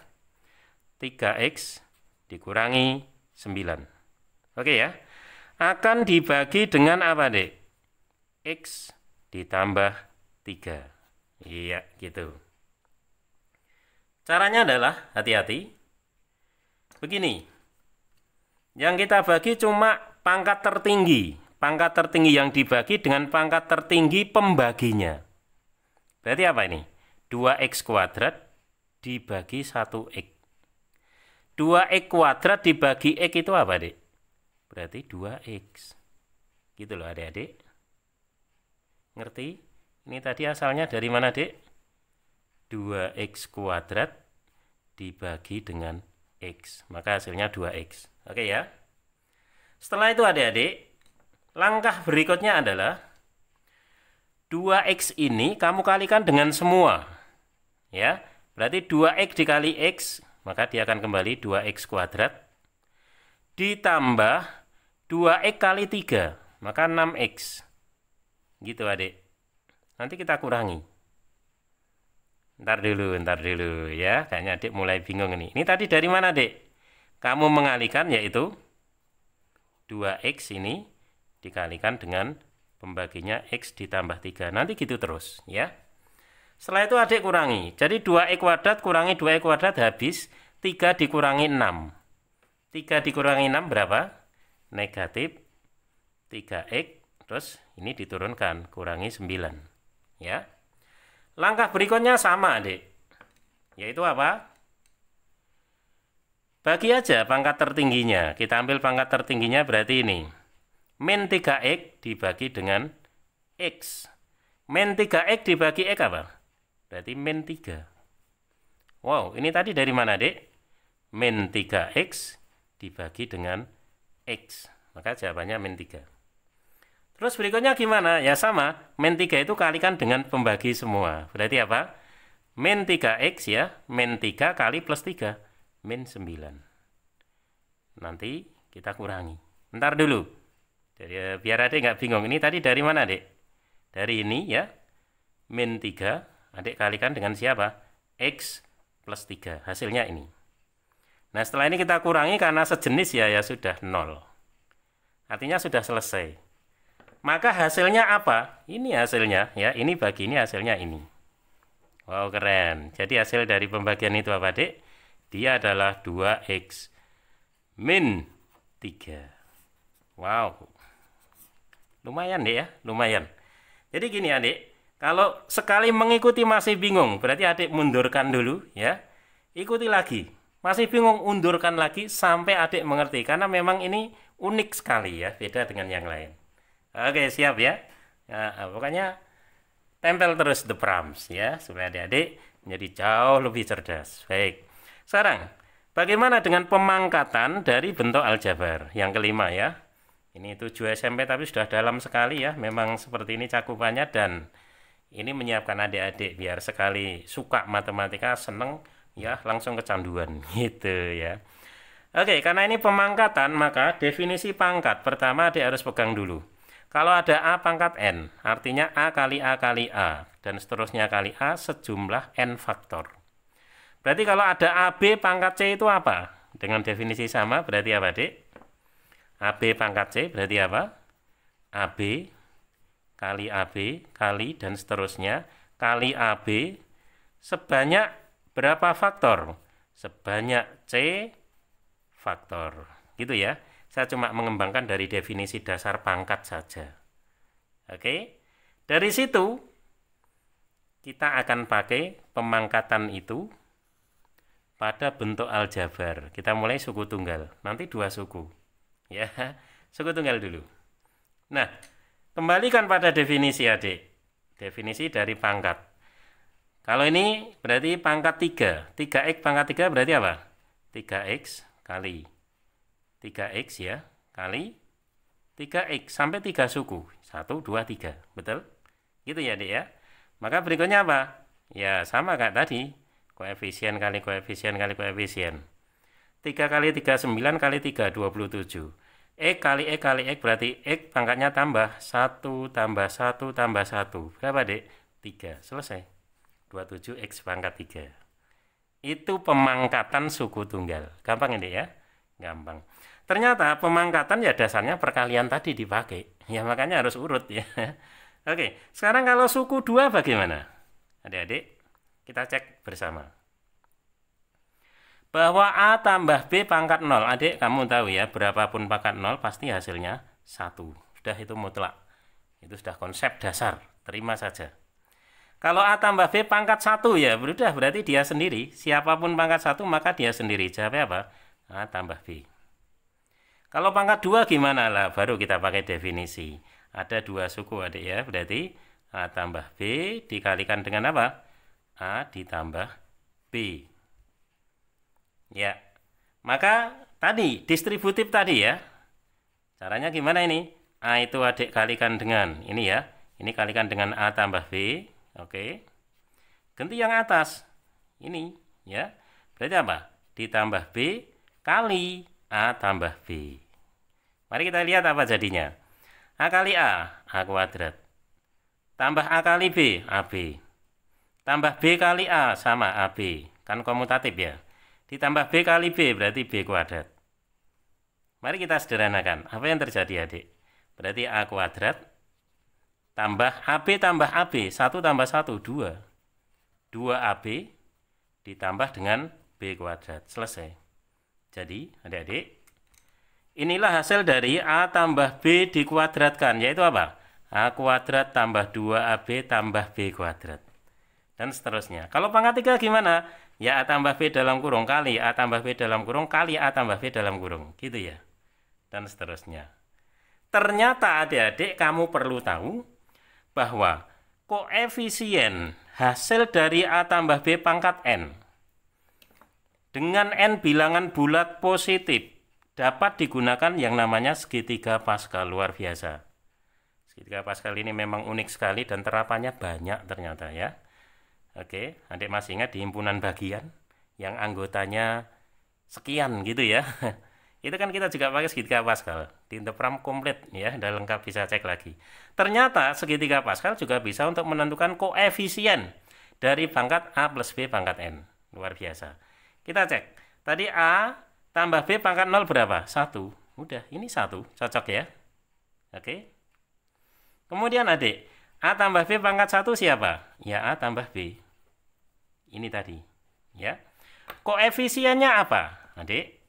3X dikurangi 9. Oke ya. Akan dibagi dengan apa, Dek? X ditambah 3. Iya, gitu. Caranya adalah, hati-hati. Begini. Yang kita bagi cuma pangkat tertinggi. Pangkat tertinggi yang dibagi dengan pangkat tertinggi pembaginya. Berarti apa ini? 2X kuadrat dibagi 1X. 2x kuadrat dibagi x itu apa, Dek? Berarti 2x. Gitu loh, adik-adik. Ngerti? Ini tadi asalnya dari mana, Dek? 2x kuadrat dibagi dengan x. Maka hasilnya 2x. Oke ya. Setelah itu adik-adik, langkah berikutnya adalah 2x ini kamu kalikan dengan semua. Ya, berarti 2x dikali x, maka dia akan kembali 2x kuadrat. Ditambah 2x kali 3, maka 6x. Gitu adik. Nanti kita kurangi. Ntar dulu ya. Kayaknya adik mulai bingung ini. Ini tadi dari mana, Dek? Kamu mengalihkan yaitu 2x ini dikalikan dengan pembaginya x ditambah 3. Nanti gitu terus ya. Setelah itu adik kurangi. Jadi 2x kuadrat kurangi 2x kuadrat habis 3 dikurangi 6. 3 dikurangi 6 berapa? Negatif 3x. Terus ini diturunkan, kurangi 9. Ya. Langkah berikutnya sama, Adik. Yaitu apa? Bagi aja pangkat tertingginya. Kita ambil pangkat tertingginya berarti ini. Min 3x dibagi dengan x. Min 3x dibagi x apa? Berarti min 3. Wow, ini tadi dari mana, Dek? Min 3x dibagi dengan x. Maka jawabannya min 3. Terus berikutnya gimana? Ya sama, min 3 itu kalikan dengan pembagi semua. Berarti apa? Min 3x ya, min 3 kali plus 3. Min 9. Nanti kita kurangi. Ntar dulu. Jadi, biar adik nggak bingung. Ini tadi dari mana, Dek? Dari ini ya. Min 3, adik kalikan dengan siapa? X plus 3. Hasilnya ini. Nah, setelah ini kita kurangi karena sejenis ya sudah 0. Artinya sudah selesai. Maka hasilnya apa? Ini hasilnya ya. Ini bagi ini hasilnya ini. Wow, keren. Jadi hasil dari pembagian itu apa, Dek? Dia adalah 2x min 3. Wow. Lumayan, Dek ya. Lumayan. Jadi gini, Adik. Kalau sekali mengikuti masih bingung, berarti adik mundurkan dulu ya. Ikuti lagi. Masih bingung, undurkan lagi sampai adik mengerti. Karena memang ini unik sekali ya, beda dengan yang lain. Oke, siap ya. Nah, pokoknya tempel terus the prompts ya, supaya adik-adik menjadi jauh lebih cerdas. Baik. Sekarang, bagaimana dengan pemangkatan dari bentuk aljabar? Yang kelima ya. Ini 7 SMP tapi sudah dalam sekali ya. Memang seperti ini cakupannya dan ini menyiapkan adik-adik biar sekali suka matematika, seneng ya langsung kecanduan gitu ya. Oke, karena ini pemangkatan maka definisi pangkat pertama adik harus pegang dulu. Kalau ada A pangkat N, artinya A kali A kali A dan seterusnya kali A sejumlah N faktor. Berarti kalau ada AB pangkat C itu apa? Dengan definisi sama berarti apa, Dek? AB pangkat C berarti apa? AB kali AB kali dan seterusnya kali AB sebanyak berapa faktor? Sebanyak C faktor. Gitu ya. Saya cuma mengembangkan dari definisi dasar pangkat saja. Oke. Dari situ kita akan pakai pemangkatan itu pada bentuk aljabar. Kita mulai suku tunggal. Nanti 2 suku. Ya, suku tunggal dulu. Nah, kembalikan pada definisi adik. Definisi dari pangkat. Kalau ini berarti pangkat 3. 3x pangkat 3 berarti apa? 3x kali 3x ya, kali 3x sampai 3 suku. 1, 2, 3. Betul? Gitu ya, Dek ya. Maka berikutnya apa? Ya, sama kayak tadi. Koefisien kali koefisien kali koefisien. 3 kali 3, 9 kali 3, 27. X kali X kali X berarti X pangkatnya tambah 1 tambah 1 tambah 1. Berapa, Dek? 3. Selesai. 27X pangkat 3. Itu pemangkatan suku tunggal. Gampang ini ya? Gampang. Ternyata pemangkatan ya dasarnya perkalian tadi dipakai. Ya makanya harus urut ya. Oke, sekarang kalau suku 2 bagaimana? Adik-adik, kita cek bersama. Bahwa A tambah B pangkat 0. Adik, kamu tahu ya, berapapun pangkat 0 pasti hasilnya 1. Sudah itu mutlak. Itu sudah konsep dasar. Terima saja. Kalau A tambah B pangkat 1 ya, sudah berarti dia sendiri. Siapapun pangkat 1 maka dia sendiri. Jawabnya apa? A tambah B. Kalau pangkat 2 gimana lah? Baru kita pakai definisi. Ada 2 suku adik ya. Berarti A tambah B dikalikan dengan apa? A ditambah B. Ya. Maka tadi distributif tadi ya. Caranya gimana ini? A itu adik kalikan dengan ini ya. Ini kalikan dengan A tambah B. Oke. Ganti yang atas. Ini ya. Berarti apa? Ditambah B kali A tambah B. Mari kita lihat apa jadinya. A kali A kuadrat. Tambah A kali B, AB. Tambah B kali A sama AB. Kan komutatif ya. Ditambah B kali B berarti B kuadrat. Mari kita sederhanakan. Apa yang terjadi adik? Berarti A kuadrat tambah AB tambah AB. 1 tambah 1, 2. 2AB ditambah dengan B kuadrat. Selesai. Jadi adik-adik, inilah hasil dari A tambah B dikuadratkan. Yaitu apa? A kuadrat tambah 2AB tambah B kuadrat. Dan seterusnya. Kalau pangkat 3 gimana? Ya A tambah B dalam kurung kali A tambah B dalam kurung kali A tambah B dalam kurung. Gitu ya. Dan seterusnya. Ternyata adik-adik kamu perlu tahu bahwa koefisien hasil dari A tambah B pangkat N dengan N bilangan bulat positif dapat digunakan yang namanya segitiga Pascal. Luar biasa. Segitiga Pascal ini memang unik sekali dan terapannya banyak ternyata ya. Oke, adik masih ingat di himpunan bagian yang anggotanya sekian gitu ya. Itu kan kita juga pakai segitiga Pascal. Di interpram komplit ya, udah lengkap, bisa cek lagi. Ternyata segitiga Pascal juga bisa untuk menentukan koefisien dari pangkat A plus B pangkat N. Luar biasa. Kita cek. Tadi A tambah B pangkat 0 berapa? 1. Udah, ini 1. Cocok ya. Oke. Kemudian adik, A tambah B pangkat 1 siapa? Ya A tambah B. Ini tadi. Ya. Koefisiennya apa? Adik.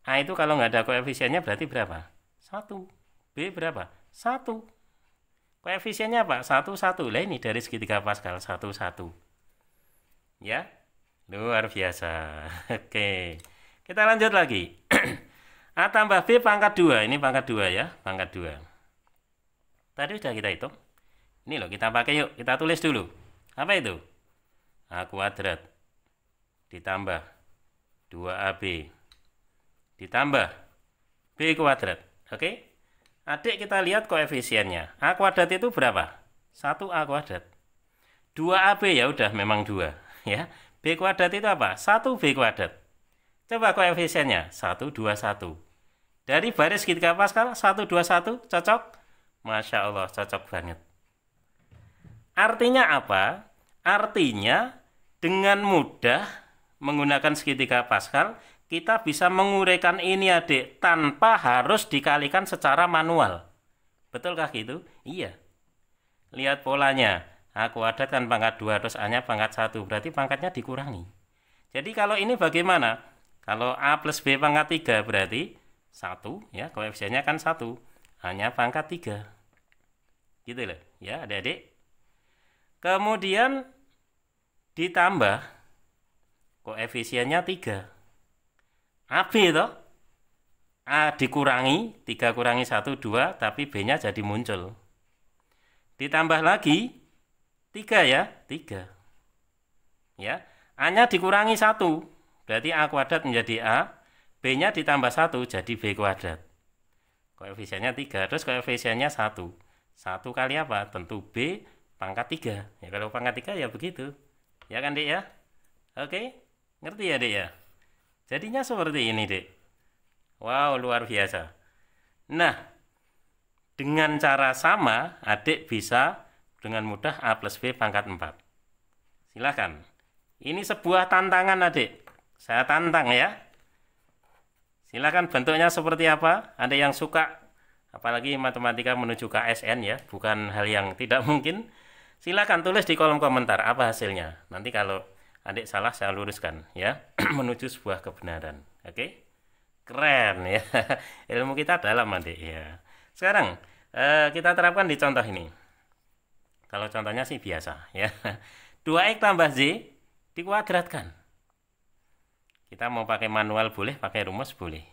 A itu kalau nggak ada koefisiennya berarti berapa? 1. B berapa? 1. Koefisiennya apa? 1, 1. Lah ini dari segitiga Pascal 1, 1. Ya. Luar biasa. Oke. Kita lanjut lagi. A tambah B pangkat 2. Ini pangkat 2 ya. Pangkat 2. Tadi sudah kita hitung. Ini loh kita pakai yuk. Kita tulis dulu. Apa itu? A kuadrat ditambah 2AB ditambah B kuadrat. Oke. Adik kita lihat koefisiennya. A kuadrat itu berapa? 1A kuadrat. 2AB ya udah memang 2. Ya. B kuadrat itu apa? 1B kuadrat. Coba koefisiennya. 1, 2, 1. Dari baris segitiga Pascal 1, 2, 1 cocok? Masya Allah cocok banget. Artinya apa? Artinya dengan mudah menggunakan segitiga Pascal kita bisa menguraikan ini adik tanpa harus dikalikan secara manual. Betulkah gitu? Iya. Lihat polanya. A kuadrat kan pangkat 2 terus A-nya pangkat 1. Berarti pangkatnya dikurangi. Jadi kalau ini bagaimana? Kalau A plus B pangkat 3 berarti 1 ya, koefisiennya kan 1. A-nya pangkat 3. Gitu loh. Ya, adik-adik. Kemudian ditambah koefisiennya 3. AB toh. A dikurangi 3 kurangi 1 2 tapi B-nya jadi muncul. Ditambah lagi 3 ya, 3. Ya, A-nya dikurangi 1. Berarti A kuadrat menjadi A, B-nya ditambah 1 jadi B kuadrat. Koefisiennya 3, terus koefisiennya 1. 1 kali apa? Tentu B pangkat 3. Ya kalau pangkat 3 ya begitu. Ya kan, Dik ya? Oke, ngerti ya, Dik ya? Jadinya seperti ini, Dik. Wow, luar biasa. Nah, dengan cara sama, adik bisa dengan mudah A plus B pangkat 4. Silakan. Ini sebuah tantangan adik. Saya tantang ya. Silakan bentuknya seperti apa. Ada yang suka, apalagi matematika menuju ke ASN ya. Bukan hal yang tidak mungkin. Silakan tulis di kolom komentar apa hasilnya. Nanti kalau adik salah saya luruskan ya. Menuju sebuah kebenaran. Oke? Keren ya. Ilmu kita dalam adik ya. Sekarang kita terapkan di contoh ini. Kalau contohnya sih biasa ya. 2x tambah z dikuadratkan. Kita mau pakai manual boleh, pakai rumus boleh.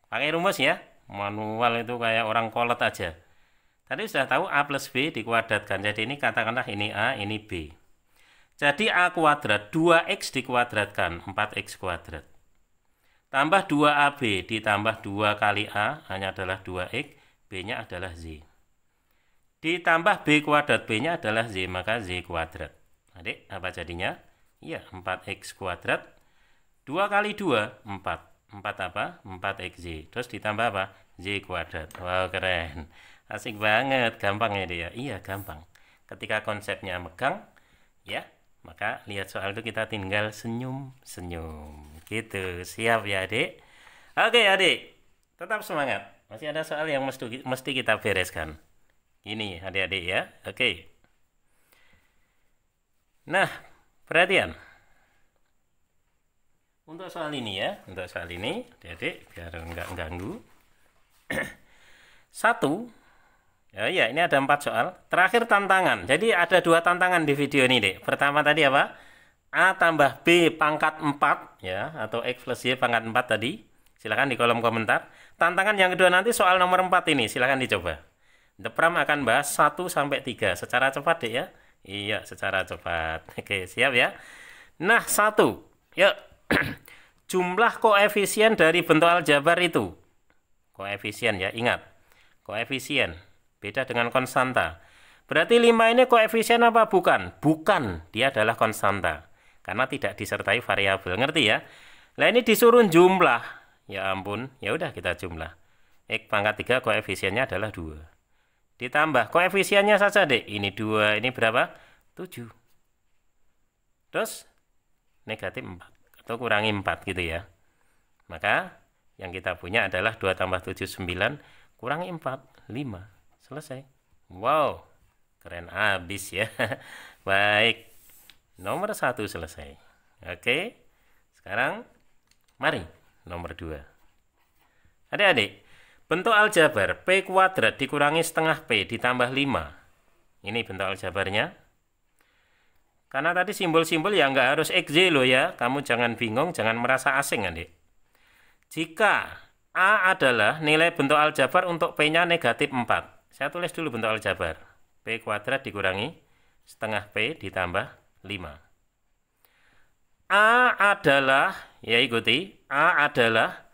Pakai rumus ya. Manual itu kayak orang kolot aja. Tadi sudah tahu A plus B dikuadratkan. Jadi ini katakanlah ini A, ini B. Jadi A kuadrat 2X dikuadratkan 4X kuadrat. Tambah 2AB ditambah 2 kali A hanya adalah 2X, B-nya adalah Z. Ditambah B kuadrat, B-nya adalah Z, maka Z kuadrat. Adik, apa jadinya? Iya, 4X kuadrat. 2 kali 2, 4. 4 apa? 4XZ. Terus ditambah apa? Z kuadrat. Wow, keren. Asik banget. Gampang ya dia? Iya, gampang. Ketika konsepnya megang, ya, maka lihat soal itu kita tinggal senyum-senyum. Gitu. Siap ya, adik? Oke, adik. Tetap semangat. Masih ada soal yang mesti kita bereskan. Ini, adik-adik ya. Oke. Nah, perhatian. Untuk soal ini ya, untuk soal ini, adik biar nggak ganggu. 1, ya ini ada 4 soal. Terakhir tantangan. Jadi ada 2 tantangan di video ini, dek. Pertama tadi apa? A tambah B pangkat 4, ya, atau X plus Y pangkat 4 tadi. Silahkan di kolom komentar. Tantangan yang kedua nanti soal nomor 4 ini, silahkan dicoba. The Pram akan bahas 1 sampai 3 secara cepat, dek ya. Iya, secara cepat. Oke, siap ya. Nah, 1. Yuk. Jumlah koefisien dari bentuk aljabar itu. Koefisien ya, ingat. Koefisien. Beda dengan konstanta. Berarti 5 ini koefisien apa bukan? Bukan, dia adalah konstanta. Karena tidak disertai variabel. Ngerti ya? Nah, ini disuruh jumlah. Ya ampun, ya udah kita jumlah. X pangkat 3 koefisiennya adalah 2. Ditambah koefisiennya saja, dek. Ini 2, ini berapa? 7. Terus negatif 4. Atau kurangi 4 gitu ya. Maka yang kita punya adalah 2 tambah 7, 9. Kurangi 4, 5. Selesai. Wow, keren abis ya. Baik, nomor 1 selesai. Oke, sekarang mari nomor 2. Adik-adik, bentuk aljabar P kuadrat dikurangi setengah P ditambah 5. Ini bentuk aljabarnya. Karena tadi simbol-simbol ya nggak harus XY loh ya. Kamu jangan bingung, jangan merasa asing, adik. Jika A adalah nilai bentuk aljabar untuk P-nya negatif 4. Saya tulis dulu bentuk aljabar. P kuadrat dikurangi setengah P ditambah 5. A adalah, ya ikuti, A adalah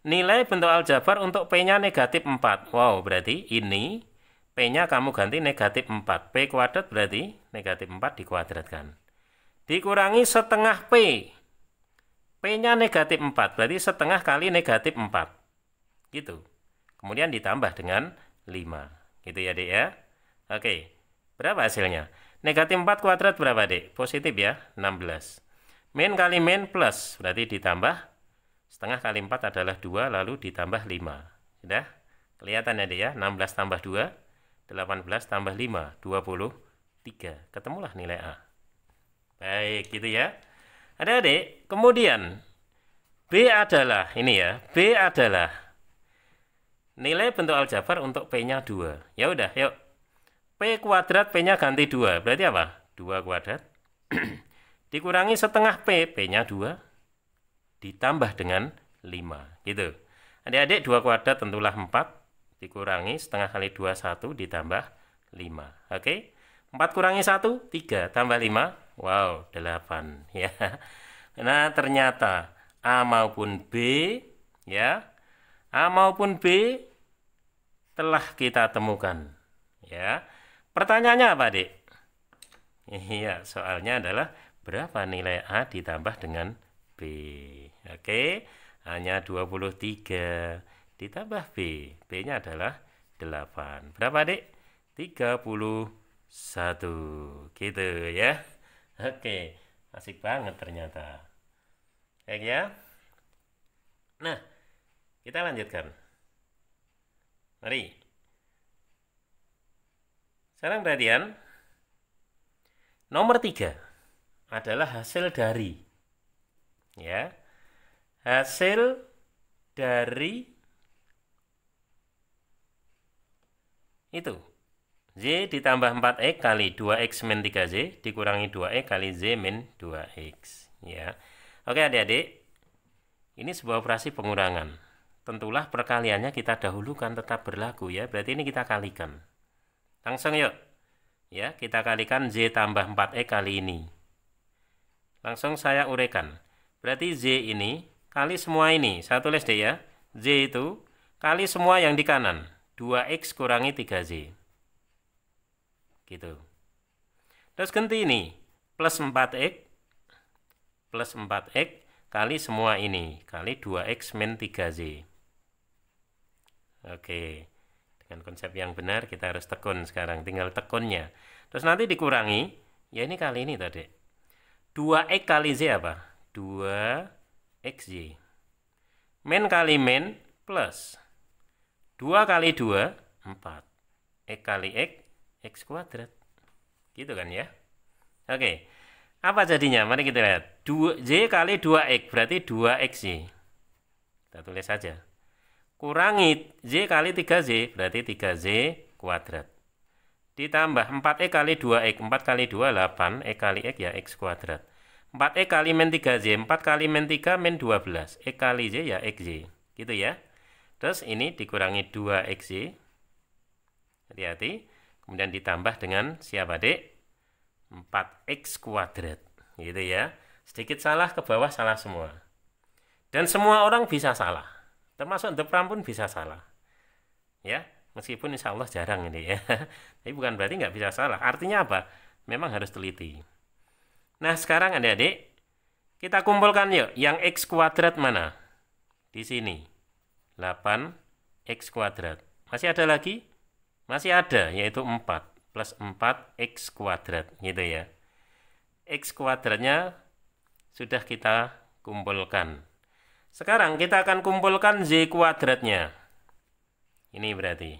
nilai bentuk aljabar untuk P-nya negatif 4. Wow, berarti ini P-nya kamu ganti negatif 4. P kuadrat berarti negatif 4 dikuadratkan. Dikurangi setengah P. P-nya negatif 4. Berarti setengah kali negatif 4. Gitu. Kemudian ditambah dengan 5. Gitu ya, dek ya. Oke. Berapa hasilnya? Negatif 4 kuadrat berapa, dek? Positif ya, 16. Min kali min plus. Berarti ditambah setengah kali 4 adalah 2. Lalu ditambah 5. Sudah? Kelihatan ya, dek ya. 16 tambah 2. 18 tambah 5, 23. Ketemulah nilai A. Baik, gitu ya. Adik-adik, kemudian B adalah, ini ya, B adalah nilai bentuk aljabar untuk P-nya 2. Ya udah, yuk. P kuadrat, P-nya ganti 2. Berarti apa? 2 kuadrat. Dikurangi setengah P, P-nya 2. Ditambah dengan 5. Gitu. Adik-adik, 2 kuadrat tentulah 4. Dikurangi setengah kali 21 ditambah 5. Oke. 4 kurangi 1, 3. Tambah 5. Wow, 8. Ya. Nah, ternyata A maupun B, ya. A maupun B telah kita temukan. Ya. Pertanyaannya apa, Dek? Iya, soalnya adalah berapa nilai A ditambah dengan B. Oke. Hanya 23. Ditambah B. B-nya adalah 8. Berapa, Dek? 31. Gitu ya. Oke. Asik banget ternyata. Baik ya. Nah, kita lanjutkan. Mari. Sekarang perhatian. Nomor 3 adalah hasil dari. Ya. Hasil dari itu Z ditambah 4X kali 2X min 3Z dikurangi 2X kali Z min 2X ya. Oke adik-adik, Ini sebuah operasi pengurangan. Tentulah perkaliannya kita dahulukan tetap berlaku ya. Berarti ini kita kalikan. Langsung yuk. Ya, kita kalikan Z tambah 4X kali ini. Langsung saya uraikan. Berarti Z ini kali semua ini. Saya tulis deh ya. Z itu kali semua yang di kanan. 2X kurangi 3Z. Gitu. Terus ganti ini. Plus 4X. Plus 4X kali semua ini. Kali 2X min 3Z. Oke. Dengan konsep yang benar kita harus tekun sekarang. Tinggal tekunnya. Terus nanti dikurangi. Ya ini kali ini tadi. 2X kali Z apa? 2XZ. Min kali min plus. 2 kali 2, 4. X kali X, X kuadrat. Gitu kan ya? Oke. Apa jadinya? Mari kita lihat. Z kali 2X, berarti 2XZ. Kita tulis saja. Kurangi Z kali 3Z, berarti 3Z kuadrat. Ditambah 4X kali 2X, 4 kali 2, 8, X kali X ya X kuadrat. 4X kali min 3Z, 4 kali min 3 min 12, X kali Z ya XZ. Gitu ya. Terus ini dikurangi 2XZ. Hati-hati. Kemudian ditambah dengan siapa dek? 4X kuadrat. Gitu ya. Sedikit salah ke bawah salah semua. Dan semua orang bisa salah. Termasuk The Pram pun bisa salah. Ya. Meskipun insya Allah jarang ini ya. Tapi bukan berarti nggak bisa salah. Artinya apa? Memang harus teliti. Nah sekarang adik-adik, kita kumpulkan yuk. Yang X kuadrat mana? Di sini. 8X kuadrat. Masih ada lagi? Masih ada, yaitu 4. Plus 4X kuadrat. Gitu ya. X kuadratnya sudah kita kumpulkan. Sekarang kita akan kumpulkan Z kuadratnya. Ini berarti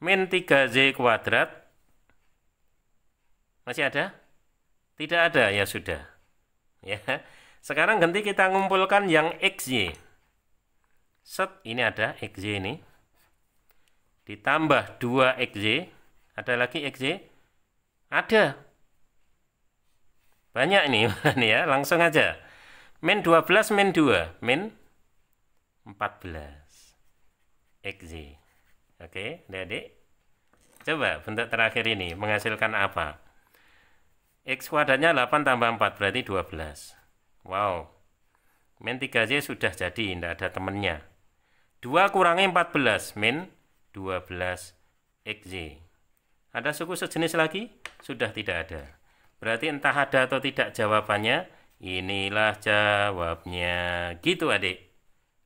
min 3Z kuadrat. Masih ada? Tidak ada, ya sudah. Ya. Sekarang ganti kita ngumpulkan yang XY. Set, ini ada XY ini. Ditambah 2XY. Ada lagi XY? Ada. Banyak ini ya, langsung aja. Min 12 min 2, min 14. XZ. Oke, adik-adik. Coba bentuk terakhir ini menghasilkan apa? X kuadratnya 8 tambah 4 berarti 12. Wow. Min 3Z sudah jadi, tidak ada temennya. 2 kurangi 14, min 12 XZ. Ada suku sejenis lagi? Sudah tidak ada. Berarti entah ada atau tidak jawabannya. Inilah jawabnya. Gitu adik.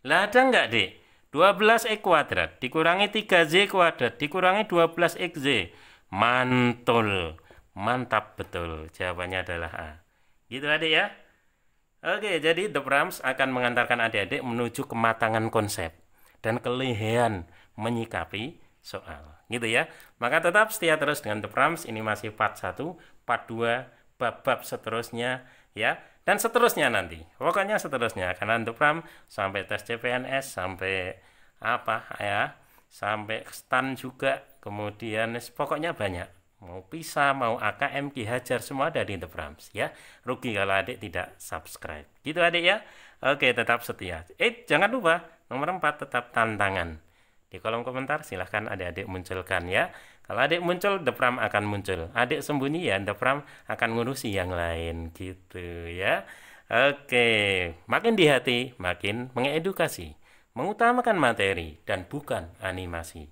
Lah ada nggak dek? 12X kuadrat dikurangi 3Z kuadrat dikurangi 12XZ. Mantul. Mantap betul. Jawabannya adalah A. Gitu adik ya. Oke, jadi The Prams akan mengantarkan adik-adik menuju kematangan konsep dan kelihayan menyikapi soal. Gitu ya. Maka tetap setia terus dengan The Prams. Ini masih part 1, part 2, bab-bab seterusnya ya. Dan seterusnya nanti, pokoknya seterusnya karena The Pram sampai tes CPNS, sampai apa ya, sampai STAN juga, kemudian pokoknya banyak. Mau PISA, mau AKM, Ki Hajar, semua ada di The Prams ya. Rugi kalau adik tidak subscribe. Gitu adik ya. Oke, tetap setia. Jangan lupa nomor 4 tetap tantangan. Di kolom komentar silahkan adik-adik munculkan ya. Kalau adik muncul, The Pram akan muncul. Adik sembunyi ya, The Pram akan ngurusi yang lain gitu ya. Oke, makin di hati, makin mengedukasi. Mengutamakan materi dan bukan animasi.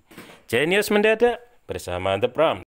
Jenius mendadak bersama The Pram.